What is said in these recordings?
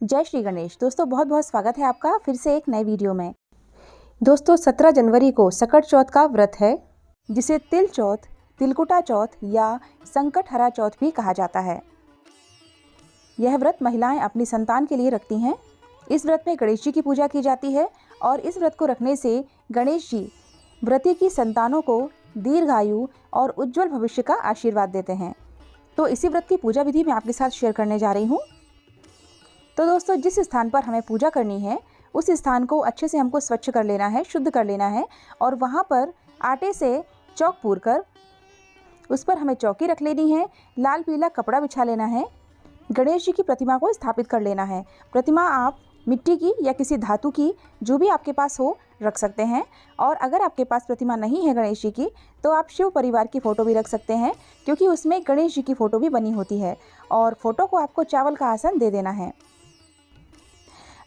जय श्री गणेश। दोस्तों बहुत बहुत स्वागत है आपका फिर से एक नए वीडियो में। दोस्तों 17 जनवरी को सकट चौथ का व्रत है, जिसे तिल चौथ, तिलकुटा चौथ या संकट हरा चौथ भी कहा जाता है। यह व्रत महिलाएं अपनी संतान के लिए रखती हैं। इस व्रत में गणेश जी की पूजा की जाती है और इस व्रत को रखने से गणेश जी व्रती की संतानों को दीर्घायु और उज्जवल भविष्य का आशीर्वाद देते हैं। तो इसी व्रत की पूजा विधि मैं आपके साथ शेयर करने जा रही हूँ। तो दोस्तों जिस स्थान पर हमें पूजा करनी है उस स्थान को अच्छे से हमको स्वच्छ कर लेना है, शुद्ध कर लेना है और वहाँ पर आटे से चौक पूर कर उस पर हमें चौकी रख लेनी है। लाल पीला कपड़ा बिछा लेना है। गणेश जी की प्रतिमा को स्थापित कर लेना है। प्रतिमा आप मिट्टी की या किसी धातु की, जो भी आपके पास हो, रख सकते हैं। और अगर आपके पास प्रतिमा नहीं है गणेश जी की तो आप शिव परिवार की फ़ोटो भी रख सकते हैं, क्योंकि उसमें गणेश जी की फ़ोटो भी बनी होती है। और फोटो को आपको चावल का आसन दे देना है।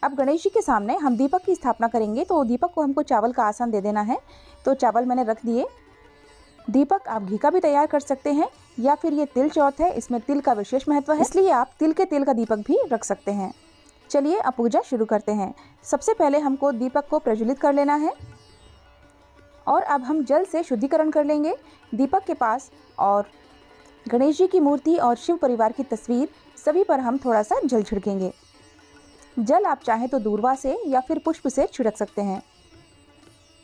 अब गणेश जी के सामने हम दीपक की स्थापना करेंगे, तो दीपक को हमको चावल का आसन दे देना है। तो चावल मैंने रख दिए। दीपक आप घी का भी तैयार कर सकते हैं या फिर ये तिल चौथ है, इसमें तिल का विशेष महत्व है, इसलिए आप तिल के तेल का दीपक भी रख सकते हैं। चलिए अब पूजा शुरू करते हैं। सबसे पहले हमको दीपक को प्रज्वलित कर लेना है और अब हम जल से शुद्धिकरण कर लेंगे दीपक के पास। और गणेश जी की मूर्ति और शिव परिवार की तस्वीर सभी पर हम थोड़ा सा जल छिड़केंगे। जल आप चाहें तो दूर्वा से या फिर पुष्प से छिड़क सकते हैं।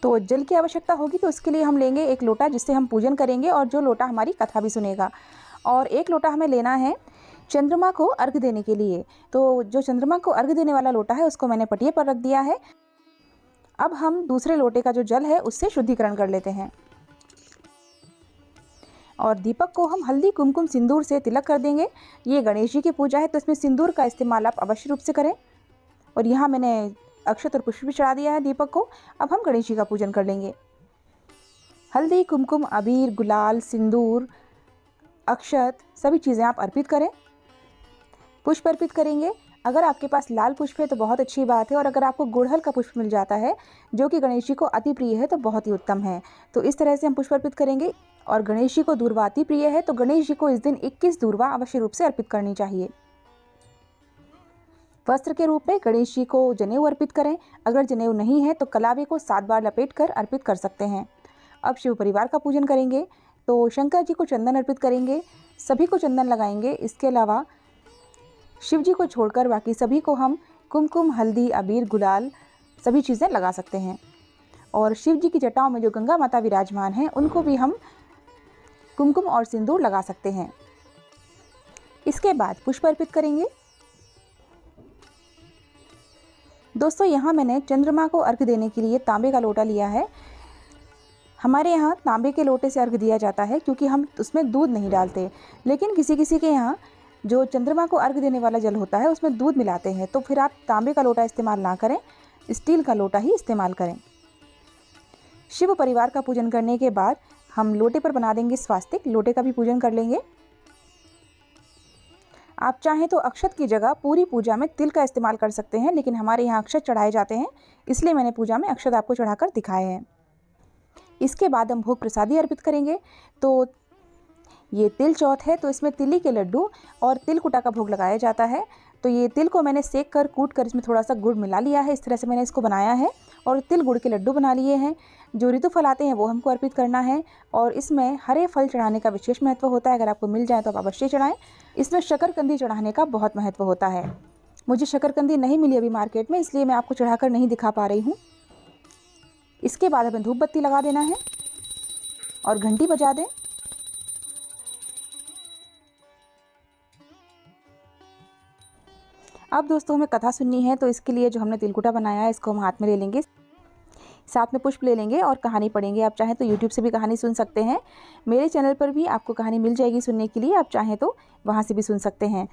तो जल की आवश्यकता होगी तो इसके लिए हम लेंगे एक लोटा, जिससे हम पूजन करेंगे और जो लोटा हमारी कथा भी सुनेगा। और एक लोटा हमें लेना है चंद्रमा को अर्घ देने के लिए। तो जो चंद्रमा को अर्घ देने वाला लोटा है उसको मैंने पटिये पर रख दिया है। अब हम दूसरे लोटे का जो जल है उससे शुद्धिकरण कर लेते हैं और दीपक को हम हल्दी कुमकुम सिंदूर से तिलक कर देंगे। ये गणेश जी की पूजा है तो इसमें सिंदूर का इस्तेमाल आप अवश्य रूप से करें। और यहाँ मैंने अक्षत और पुष्प भी चढ़ा दिया है दीपक को। अब हम गणेश जी का पूजन कर लेंगे। हल्दी कुमकुम अबीर गुलाल सिंदूर अक्षत सभी चीज़ें आप अर्पित करें। पुष्प अर्पित करेंगे। अगर आपके पास लाल पुष्प है तो बहुत अच्छी बात है, और अगर आपको गुड़हल का पुष्प मिल जाता है जो कि गणेश जी को अति प्रिय है तो बहुत ही उत्तम है। तो इस तरह से हम पुष्प अर्पित करेंगे। और गणेश जी को दूर्वा अति प्रिय है तो गणेश जी को इस दिन 21 दूर्वा अवश्य रूप से अर्पित करनी चाहिए। वस्त्र के रूप में गणेश जी को जनेऊ अर्पित करें। अगर जनेऊ नहीं है तो कलावे को 7 बार लपेट कर अर्पित कर सकते हैं। अब शिव परिवार का पूजन करेंगे तो शंकर जी को चंदन अर्पित करेंगे, सभी को चंदन लगाएंगे। इसके अलावा शिव जी को छोड़कर बाकी सभी को हम कुमकुम हल्दी अबीर गुलाल सभी चीज़ें लगा सकते हैं। और शिव जी की जटाओं में जो गंगा माता विराजमान हैं उनको भी हम कुमकुम और सिंदूर लगा सकते हैं। इसके बाद पुष्प अर्पित करेंगे। दोस्तों यहाँ मैंने चंद्रमा को अर्घ देने के लिए तांबे का लोटा लिया है। हमारे यहाँ तांबे के लोटे से अर्घ दिया जाता है क्योंकि हम उसमें दूध नहीं डालते, लेकिन किसी किसी के यहाँ जो चंद्रमा को अर्घ देने वाला जल होता है उसमें दूध मिलाते हैं। तो फिर आप तांबे का लोटा इस्तेमाल ना करें, स्टील का लोटा ही इस्तेमाल करें। शिव परिवार का पूजन करने के बाद हम लोटे पर बना देंगे स्वास्तिक। लोटे का भी पूजन कर लेंगे। आप चाहें तो अक्षत की जगह पूरी पूजा में तिल का इस्तेमाल कर सकते हैं, लेकिन हमारे यहाँ अक्षत चढ़ाए जाते हैं इसलिए मैंने पूजा में अक्षत आपको चढ़ाकर दिखाए हैं। इसके बाद हम भोग प्रसादी अर्पित करेंगे। तो ये तिल चौथ है तो इसमें तिली के लड्डू और तिलकुटा का भोग लगाया जाता है। तो ये तिल को मैंने सेक कर कूट कर इसमें थोड़ा सा गुड़ मिला लिया है। इस तरह से मैंने इसको बनाया है और तिल गुड़ के लड्डू बना लिए हैं। जो ऋतु फल आते हैं वो हमको अर्पित करना है और इसमें हरे फल चढ़ाने का विशेष महत्व होता है। अगर आपको मिल जाए तो आप अवश्य चढ़ाएं। इसमें शकरकंदी चढ़ाने का बहुत महत्व होता है। मुझे शकरकंदी नहीं मिली अभी मार्केट में, इसलिए मैं आपको चढ़ाकर नहीं दिखा पा रही हूँ। इसके बाद हमें धूप बत्ती लगा देना है और घंटी बजा दें। अब दोस्तों हमें कथा सुननी है तो इसके लिए जो हमने तिलकुटा बनाया है इसको हम हाथ में ले लेंगे, साथ में पुष्प ले लेंगे और कहानी पढ़ेंगे। आप चाहें तो यूट्यूब से भी कहानी सुन सकते हैं। मेरे चैनल पर भी आपको कहानी मिल जाएगी सुनने के लिए, आप चाहें तो वहाँ से भी सुन सकते हैं।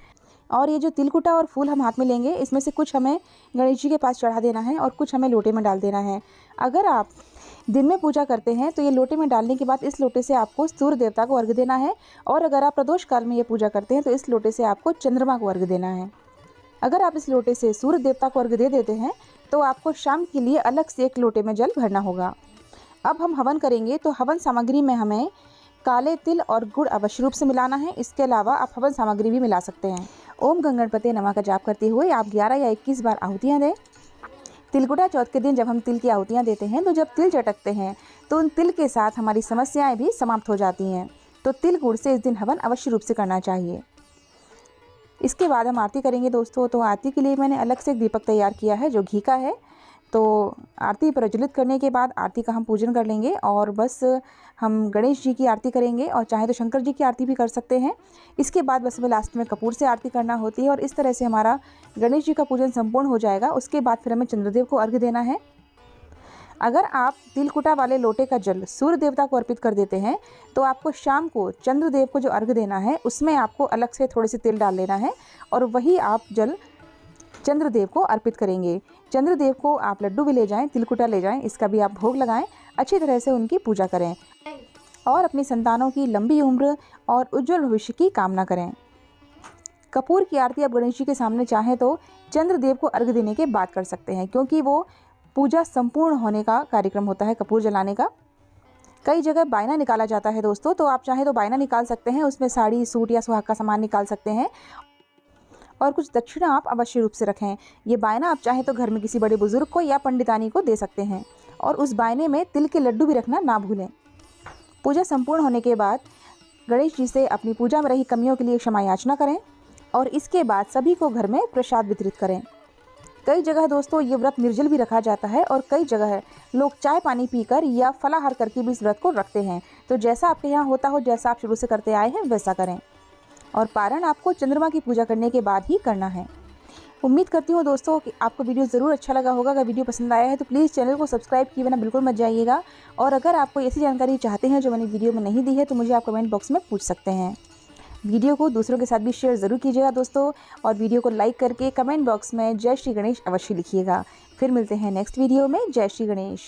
और ये जो तिलकुटा और फूल हम हाथ में लेंगे इसमें से कुछ हमें गणेश जी के पास चढ़ा देना है और कुछ हमें लोटे में डाल देना है। अगर आप दिन में पूजा करते हैं तो ये लोटे में डालने के बाद इस लोटे से आपको सूर्य देवता को अर्घ देना है। और अगर आप प्रदोष काल में ये पूजा करते हैं तो इस लोटे से आपको चंद्रमा को अर्घ देना है। अगर आप इस लोटे से सूर्य देवता को अर्घ दे देते हैं तो आपको शाम के लिए अलग से एक लोटे में जल भरना होगा। अब हम हवन करेंगे तो हवन सामग्री में हमें काले तिल और गुड़ अवश्य रूप से मिलाना है। इसके अलावा आप हवन सामग्री भी मिला सकते हैं। ओम गं गणपते नमः का जाप करते हुए आप 11 या 21 बार आहुतियाँ दें। तिलकुटा चौथ के दिन जब हम तिल की आहुतियाँ देते हैं तो जब तिल चटकते हैं तो उन तिल के साथ हमारी समस्याएं भी समाप्त हो जाती हैं। तो तिल गुड़ से इस दिन हवन अवश्य रूप से करना चाहिए। इसके बाद हम आरती करेंगे दोस्तों। तो आरती के लिए मैंने अलग से एक दीपक तैयार किया है जो घी का है। तो आरती प्रज्वलित करने के बाद आरती का हम पूजन कर लेंगे और बस हम गणेश जी की आरती करेंगे और चाहे तो शंकर जी की आरती भी कर सकते हैं। इसके बाद बस हमें लास्ट में कपूर से आरती करना होती है और इस तरह से हमारा गणेश जी का पूजन संपूर्ण हो जाएगा। उसके बाद फिर हमें चंद्रदेव को अर्घ्य देना है। अगर आप तिलकुटा वाले लोटे का जल सूर्य देवता को अर्पित कर देते हैं तो आपको शाम को चंद्रदेव को जो अर्घ्य देना है उसमें आपको अलग से थोड़े से तिल डाल लेना है और वही आप जल चंद्रदेव को अर्पित करेंगे। चंद्रदेव को आप लड्डू भी ले जाएं, तिलकुटा ले जाएं, इसका भी आप भोग लगाएं, अच्छी तरह से उनकी पूजा करें और अपनी संतानों की लंबी उम्र और उज्जवल भविष्य की कामना करें। कपूर की आरती आप गणेश जी के सामने चाहें तो चंद्रदेव को अर्घ्य देने के बाद कर सकते हैं, क्योंकि वो पूजा संपूर्ण होने का कार्यक्रम होता है कपूर जलाने का। कई जगह बायना निकाला जाता है दोस्तों, तो आप चाहें तो बायना निकाल सकते हैं, उसमें साड़ी, सूट या सुहाग का सामान निकाल सकते हैं और कुछ दक्षिणा आप अवश्य रूप से रखें। ये बायना आप चाहें तो घर में किसी बड़े बुजुर्ग को या पंडितानी को दे सकते हैं और उस बायने में तिल के लड्डू भी रखना ना भूलें। पूजा संपूर्ण होने के बाद गणेश जी से अपनी पूजा में रही कमियों के लिए क्षमा याचना करें और इसके बाद सभी को घर में प्रसाद वितरित करें। कई जगह दोस्तों ये व्रत निर्जल भी रखा जाता है और कई जगह लोग चाय पानी पीकर या फलाहार करके भी इस व्रत को रखते हैं। तो जैसा आपके यहाँ होता हो, जैसा आप शुरू से करते आए हैं वैसा करें और पारण आपको चंद्रमा की पूजा करने के बाद ही करना है। उम्मीद करती हूँ दोस्तों कि आपको वीडियो ज़रूर अच्छा लगा होगा। अगर वीडियो पसंद आया है तो प्लीज़ चैनल को सब्सक्राइब किए बिना बिल्कुल मत जाइएगा और अगर आप कोई ऐसी जानकारी चाहते हैं जो मैंने वीडियो में नहीं दी है तो मुझे आप कमेंट बॉक्स में पूछ सकते हैं। वीडियो को दूसरों के साथ भी शेयर ज़रूर कीजिएगा दोस्तों और वीडियो को लाइक करके कमेंट बॉक्स में जय श्री गणेश अवश्य लिखिएगा। फिर मिलते हैं नेक्स्ट वीडियो में। जय श्री गणेश।